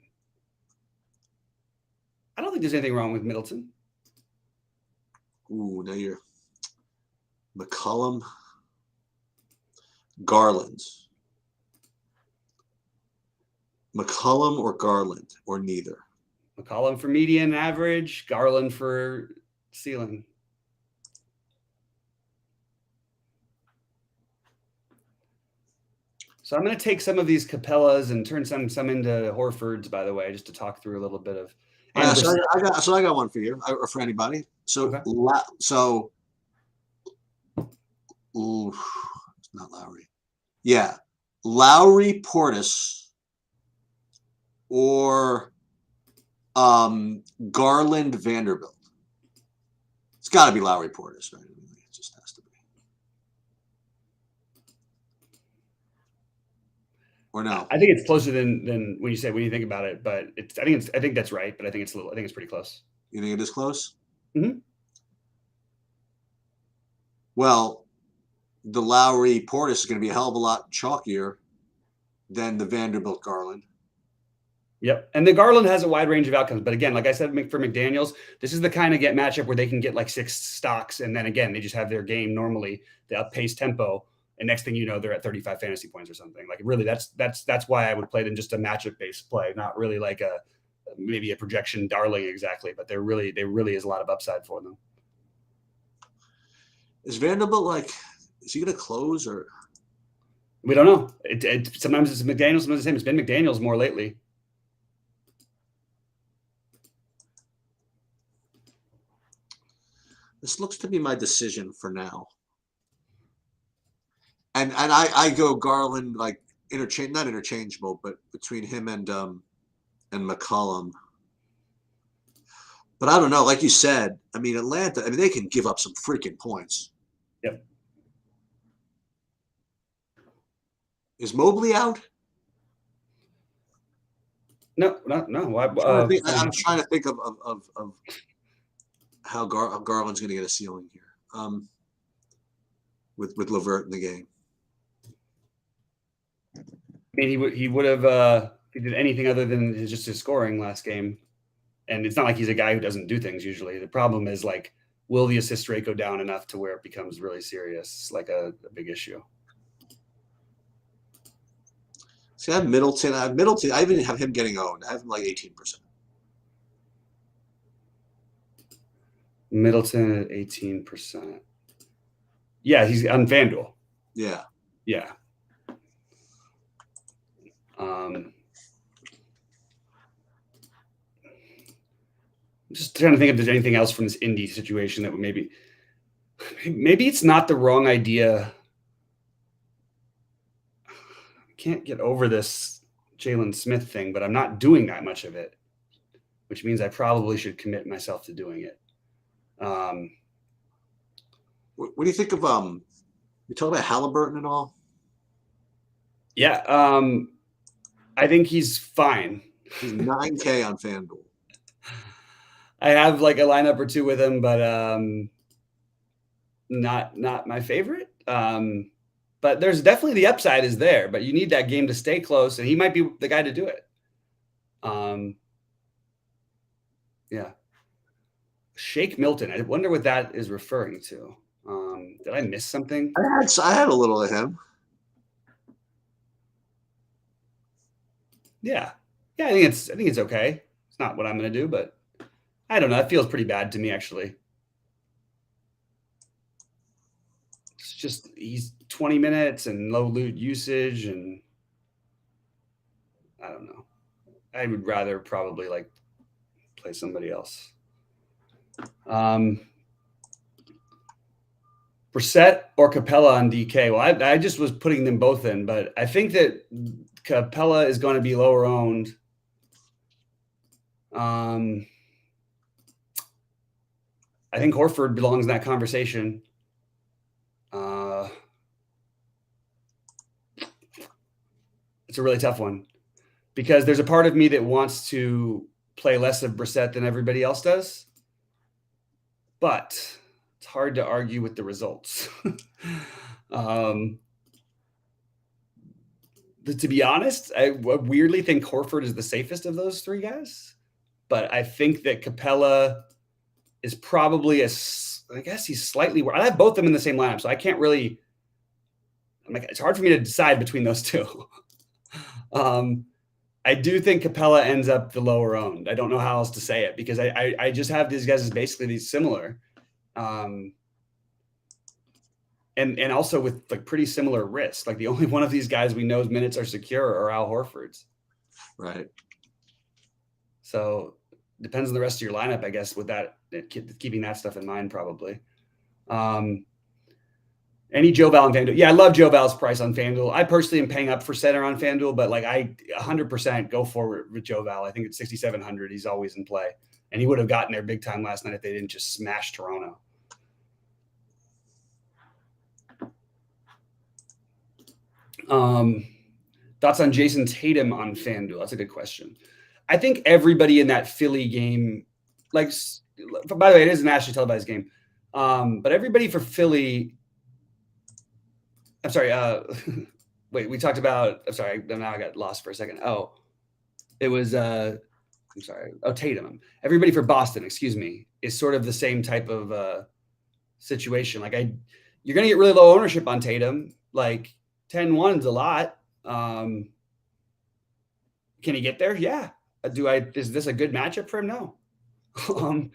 I don't think there's anything wrong with Middleton. Ooh, now you're McCollum, Garland. McCollum or Garland or neither. McCollum for median average, Garland for ceiling. So I'm going to take some of these Capellas and turn some into Horfords, by the way, just to talk through a little bit of. So I got one for you or for anybody. So okay. Not Lowry. Yeah, Lowry, Portis, or Garland, Vanderbilt. It's got to be Lowry, Portis, right? I mean, it just has to be. Or no? I think it's closer than when you think about it, but I think that's right, but I think it's pretty close. You think it is close? Mm-hmm. Well, the Lowry Portis is going to be a hell of a lot chalkier than the Vanderbilt Garland. Yep. And the Garland has a wide range of outcomes. But again, like I said, for McDaniels, this is the kind of matchup where they can get like 6 stocks. And then again, they just have their game normally, the up-pace tempo. And next thing you know, they're at 35 fantasy points or something. Like really, that's why I would play them just a matchup-based play, not really like maybe a projection darling exactly. But there really is a lot of upside for them. Is Vanderbilt Is he going to close or? We don't know. Sometimes it's McDaniels, sometimes it's him. It's been McDaniels more lately. This looks to be my decision for now. And I go Garland like not interchangeable, but between him and McCollum. But I don't know. Like you said, I mean, Atlanta, I mean, they can give up some freaking points. Yep. Is Mobley out? No. Why, I'm trying to think of how Garland's going to get a ceiling here with LeVert in the game. I mean, he would have if he did anything other than just his scoring last game. And it's not like he's a guy who doesn't do things usually. The problem is like, will the assist rate go down enough to where it becomes really serious, like a big issue? See, I have Middleton. I even have him getting owned. I have him like 18%. Middleton at 18%. Yeah, he's on Fanduel. Yeah. Yeah. Just trying to think if there's anything else from this Indy situation that would maybe it's not the wrong idea. I can't get over this Jalen Smith thing, but I'm not doing that much of it, which means I probably should commit myself to doing it. What do you think of you talk about Halliburton and all? Yeah, I think he's fine. He's 9K on FanDuel. I have like a lineup or two with him, but not my favorite. But there's definitely the upside is there, but you need that game to stay close, and he might be the guy to do it. Yeah. Shake Milton. I wonder what that is referring to. Did I miss something? I had a little of him. Yeah. I think it's okay. It's not what I'm going to do, but I don't know. That feels pretty bad to me, actually. It's just he's 20 minutes and low loot usage, and I don't know. I would rather probably like play somebody else. Brissett or Capella on DK. Well, I just was putting them both in, but I think that Capella is going to be lower owned. I think Horford belongs in that conversation. It's a really tough one because there's a part of me that wants to play less of Brissett than everybody else does, but it's hard to argue with the results. To be honest, I weirdly think Horford is the safest of those three guys, but I think that Capella is probably I guess he's slightly. I have both of them in the same lineup, so I can't really. It's hard for me to decide between those two. I do think Capella ends up the lower owned. I don't know how else to say it because I just have these guys as basically these similar, and also with like pretty similar risk. Like the only one of these guys we know's minutes are secure are Al Horford's. Right. So depends on the rest of your lineup, I guess, with that, keeping that stuff in mind, probably. Any Joe Val on FanDuel? Yeah, I love Joe Val's price on FanDuel. I personally am paying up for center on FanDuel, but like I 100% go forward with Joe Val. I think at 6,700, he's always in play, and he would have gotten there big time last night if they didn't just smash Toronto. Thoughts on Jason Tatum on FanDuel? That's a good question. I think everybody in that Philly game, like, by the way, it is a nationally televised game, but everybody for Philly. I'm sorry. Wait, we talked about. I'm sorry. Now I got lost for a second. Oh, it was. I'm sorry. Oh, Tatum. Everybody for Boston, excuse me, is sort of the same type of situation. Like you're going to get really low ownership on Tatum. Like 10-1's a lot. Can he get there? Yeah. Is this a good matchup for him? No. Can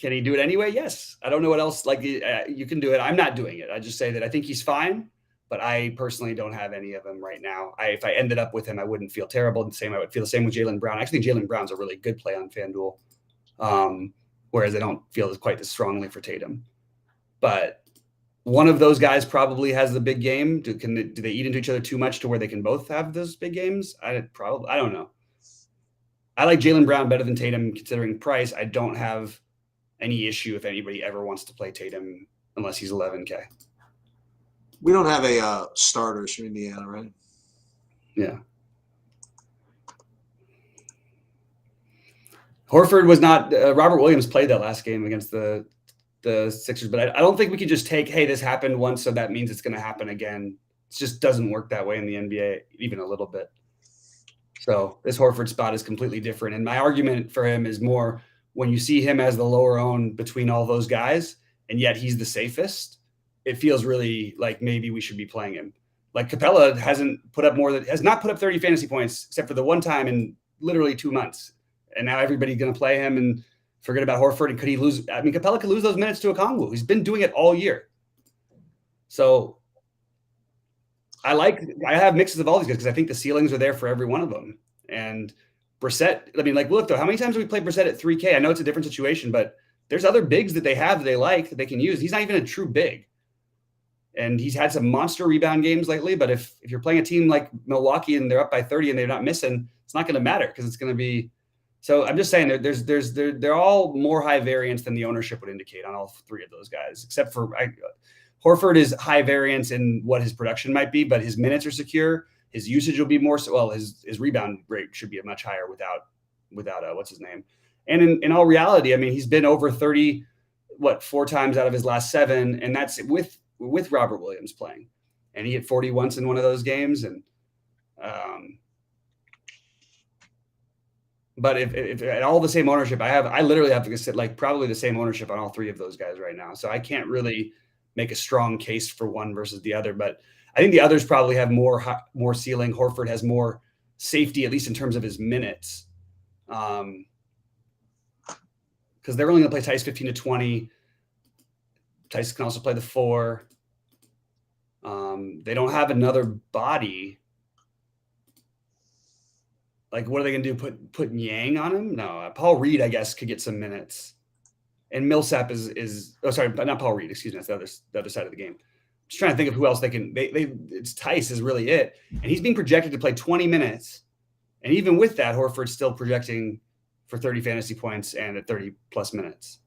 Can he do it anyway? Yes. I don't know what else. Like you can do it. I'm not doing it. I just say that I think he's fine, but I personally don't have any of him right now. If I ended up with him, I wouldn't feel terrible. I would feel the same with Jaylen Brown. I actually think Jaylen Brown's a really good play on FanDuel, whereas I don't feel quite as strongly for Tatum. But one of those guys probably has the big game. Do they eat into each other too much to where they can both have those big games? I don't know. I like Jaylen Brown better than Tatum considering price. I don't have any issue if anybody ever wants to play Tatum unless he's 11K. We don't have a starters from Indiana, right? Yeah. Horford was not Robert Williams played that last game against the Sixers, but I don't think we could just take, hey, this happened once, so that means it's going to happen again. It just doesn't work that way in the NBA, even a little bit. So this Horford spot is completely different. And my argument for him is more when you see him as the lower owned between all those guys, and yet he's the safest, it feels really like maybe we should be playing him. Like Capella has not put up 30 fantasy points except for the one time in literally 2 months. And now everybody's going to play him and forget about Horford. And could he lose? I mean, Capella could lose those minutes to Okongwu. He's been doing it all year. So I have mixes of all these guys because I think the ceilings are there for every one of them. And Brissett, I mean, like, look, though, how many times have we played Brissett at 3K? I know it's a different situation, but there's other bigs that they have that they like that they can use. He's not even a true big. And he's had some monster rebound games lately. But if you're playing a team like Milwaukee and they're up by 30 and they're not missing, it's not going to matter because it's going to be. So I'm just saying they're all more high variance than the ownership would indicate on all three of those guys, except for Horford is high variance in what his production might be, but his minutes are secure. His usage will be more so. Well, his rebound rate should be much higher without what's his name. And in all reality, I mean, he's been over 30, 4 times out of his last 7, and that's with Robert Williams playing, and he hit 40 once in one of those games. And but if at all the same ownership, I literally have to sit like probably the same ownership on all three of those guys right now. So I can't really make a strong case for one versus the other, but I think the others probably have more ceiling. Horford has more safety, at least in terms of his minutes. Because they're only going to play Tice 15 to 20. Tice can also play the 4. They don't have another body. Like, what are they going to do? Put Yang on him? No. Paul Reed, I guess, could get some minutes. And Millsap is but not Paul Reed. Excuse me. That's the other side of the game. I'm just trying to think of who else they can. It's Tice is really it, and he's being projected to play 20 minutes, and even with that, Horford's still projecting for 30 fantasy points and at 30 plus minutes.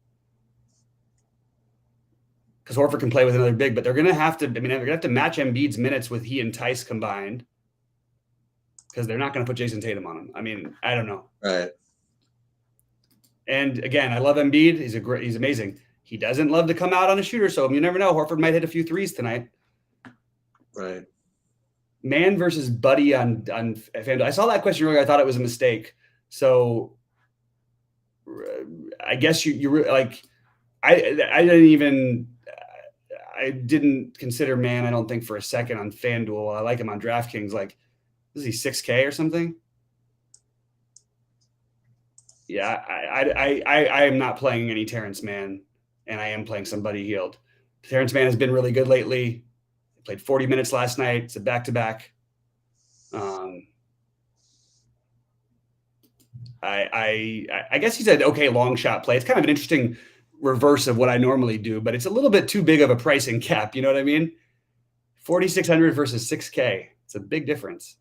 Because Horford can play with another big, but they're going to have to. I mean, they're going to have to match Embiid's minutes with he and Tice combined, because they're not going to put Jason Tatum on him. I mean, I don't know. Right. And again, I love Embiid. He's amazing. He doesn't love to come out on a shooter, so you never know. Horford might hit a few threes tonight. Right. Man versus Buddy on FanDuel. I saw that question earlier. I thought it was a mistake. So I guess you like. I didn't consider Man. I don't think for a second on FanDuel. I like him on DraftKings. Like, is he 6K or something? Yeah, I am not playing any Terrence Mann, and I am playing some Buddy Hield. Terrence Mann has been really good lately. He played 40 minutes last night. It's a back-to-back. I guess he's an okay long shot play. It's kind of an interesting reverse of what I normally do, but it's a little bit too big of a pricing cap. You know what I mean? 4,600 versus 6K. It's a big difference.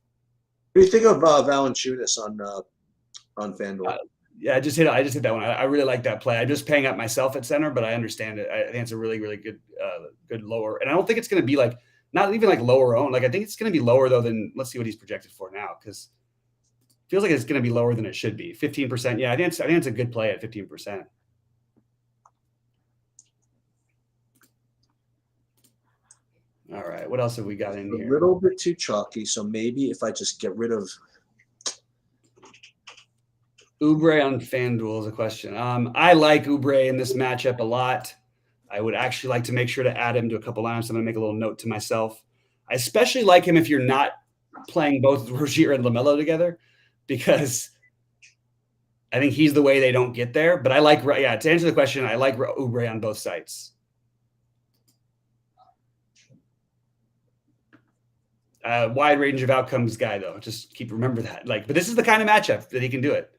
What do you think of Valanciunas on FanDuel? Yeah, I just hit that one. I really like that play. I'm just paying up myself at center, but I understand it. I think it's a really, really good lower. And I don't think it's going to be like, not even like lower own. Like, I think it's going to be lower though than, let's see what he's projected for now. Cause it feels like it's going to be lower than it should be. 15%. Yeah. I think it's a good play at 15%. All right. What else have we got in here? A little bit too chalky. So maybe if I just get rid of Oubre on FanDuel is a question. I like Oubre in this matchup a lot. I would actually like to make sure to add him to a couple lineups. I'm going to make a little note to myself. I especially like him if you're not playing both Rozier and LaMelo together, because I think he's the way they don't get there. But I like, to answer the question, I like Oubre on both sides. Wide range of outcomes guy, though. Just remember that. But this is the kind of matchup that he can do it.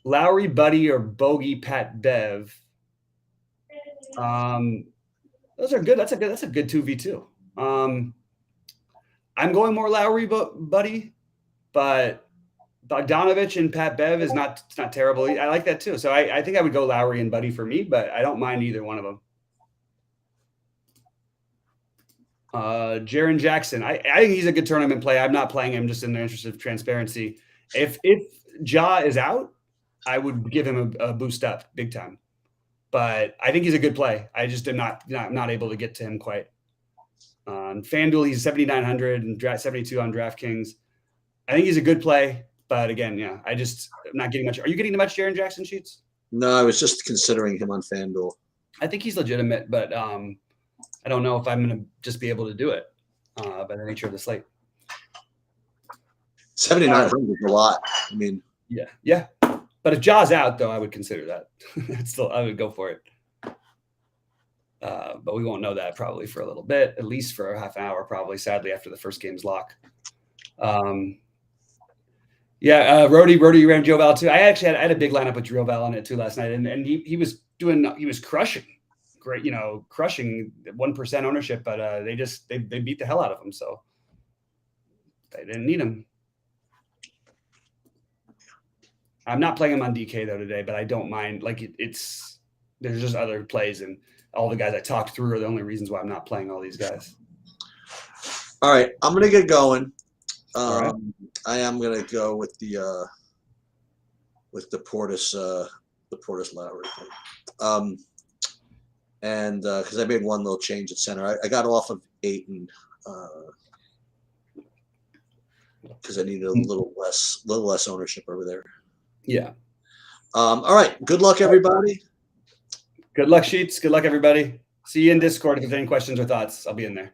Lowry, Buddy, or Bogey, Pat, Bev. Those are good. That's a good 2v2. I'm going more Lowry, Buddy, but Bogdanovich and Pat Bev is not terrible. I like that too. So I think I would go Lowry and Buddy for me, but I don't mind either one of them. Jaren Jackson. I think he's a good tournament play. I'm not playing him just in the interest of transparency. If Ja is out, I would give him a boost up big time. But I think he's a good play. I just am not able to get to him quite. On Fanduel, he's 7,900 and 72 on DraftKings. I think he's a good play, but again, I'm not getting much. Are you getting much Jaren Jackson sheets? No, I was just considering him on Fanduel. I think he's legitimate, but I don't know if I'm going to just be able to do it by the nature of the slate. 7,900 is a lot. I mean, yeah. But if Ja's out, though, I would consider that. I would go for it. But we won't know that probably for a little bit, at least for a half an hour, probably, sadly, after the first game's lock. Rody ran Joe Val, too. I had a big lineup with Joe Val on it, too, last night, and he was crushing. Great, crushing 1% ownership, but they beat the hell out of him, so they didn't need him. I'm not playing him on DK though today, but I don't mind. There's just other plays, and all the guys I talked through are the only reasons why I'm not playing all these guys. All right, I'm gonna get going. Right. I am gonna go with the Portis Lowry thing. And because I made one little change at center, I got off of Ayton because I needed a little less ownership over there. Yeah. All right. Good luck, everybody. Good luck, Sheets. Good luck, everybody. See you in Discord if you have any questions or thoughts. I'll be in there.